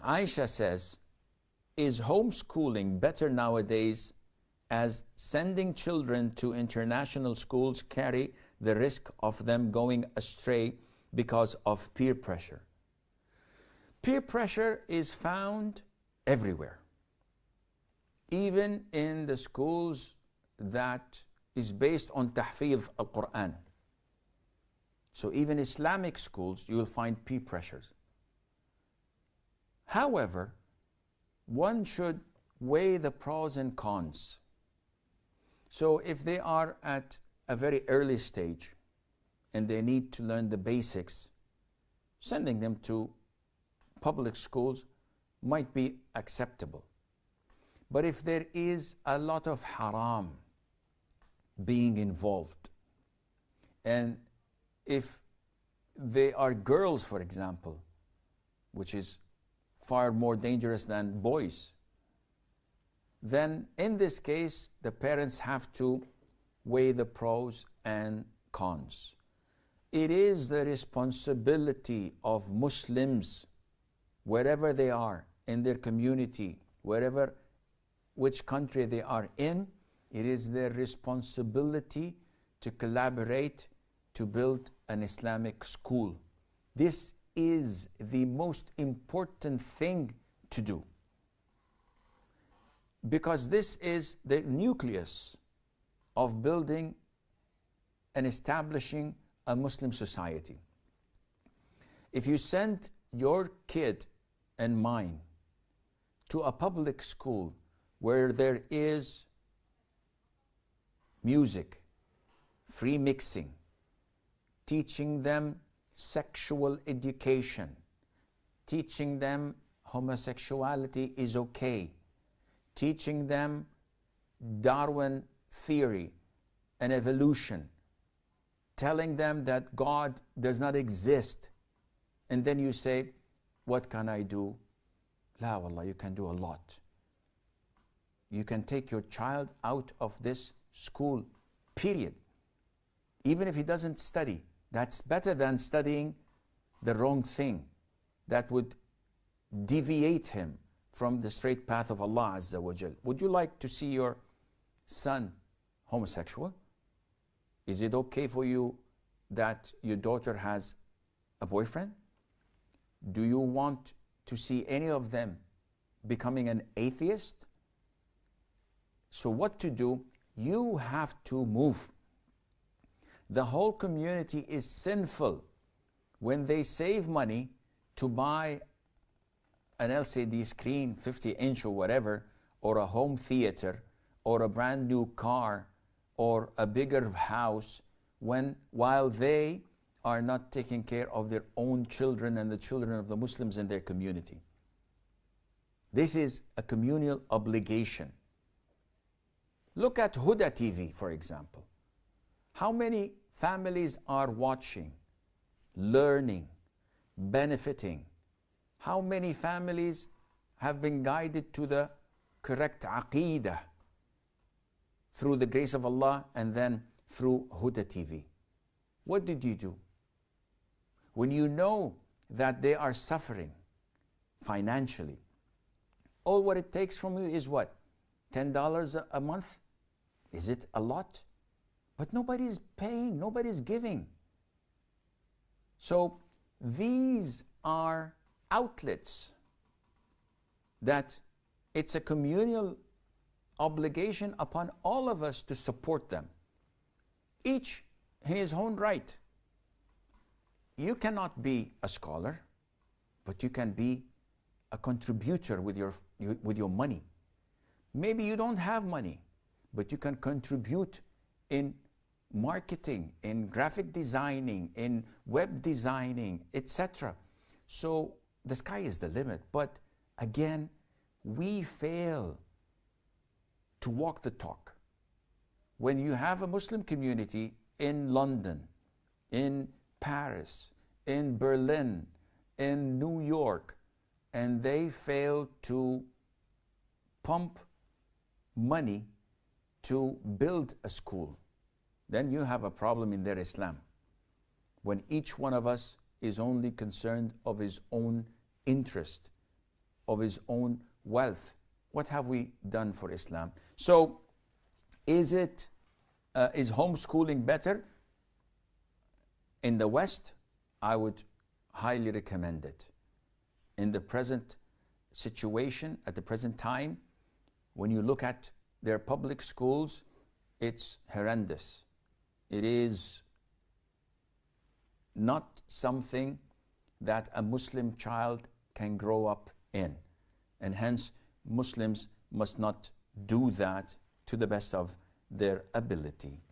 Aisha says, is homeschooling better nowadays, as sending children to international schools carry the risk of them going astray because of peer pressure? Peer pressure is found everywhere, even in the schools that is based on tahfidh al-Quran. So even Islamic schools, you will find peer pressures. However, one should weigh the pros and cons. So if they are at a very early stage and they need to learn the basics, sending them to public schools might be acceptable. But if there is a lot of haram being involved, and if they are girls, for example, which is far more dangerous than boys, then in this case, the parents have to weigh the pros and cons. It is the responsibility of Muslims, wherever they are, in their community, which country they are in, it is their responsibility to collaborate to build an Islamic school. This is the most important thing to do, because this is the nucleus of building and establishing a Muslim society. If you send your kid and mine to a public school where there is music, free mixing, teaching them sexual education, teaching them homosexuality is okay, teaching them Darwin theory and evolution, telling them that God does not exist, and then you say, what can I do? La wallah, you can do a lot. You can take your child out of this school, period. Even if he doesn't study, that's better than studying the wrong thing that would deviate him from the straight path of Allah Azza wa Jal. Would you like to see your son homosexual? Is it okay for you that your daughter has a boyfriend? Do you want to see any of them becoming an atheist? So what to do? You have to move. The whole community is sinful when they save money to buy an LCD screen, 50-inch or whatever, or a home theater, or a brand new car, or a bigger house, while they are not taking care of their own children and the children of the Muslims in their community. This is a communal obligation. Look at Huda TV, for example. How many families are watching, learning, benefiting? How many families have been guided to the correct aqeedah through the grace of Allah and then through Huda TV? What did you do? When you know that they are suffering financially, all what it takes from you is what? $10 a month? Is it a lot? But nobody's paying, nobody's giving. So these are outlets that it's a communal obligation upon all of us to support them, each in his own right. You cannot be a scholar, but you can be a contributor with your money. Maybe you don't have money, but you can contribute in marketing, in graphic designing, in web designing, etc. So the sky is the limit. But again, we fail to walk the talk. When you have a Muslim community in London, in Paris, in Berlin, in New York, and they fail to pump money to build a school, then you have a problem in their Islam. When each one of us is only concerned of his own interest of his own wealth. What have we done for Islam? So, is homeschooling better? In the West, I would highly recommend it. In the present situation, at the present time, when you look at their public schools, it's horrendous. It is not something that a Muslim child can grow up in. And hence, Muslims must not do that to the best of their ability.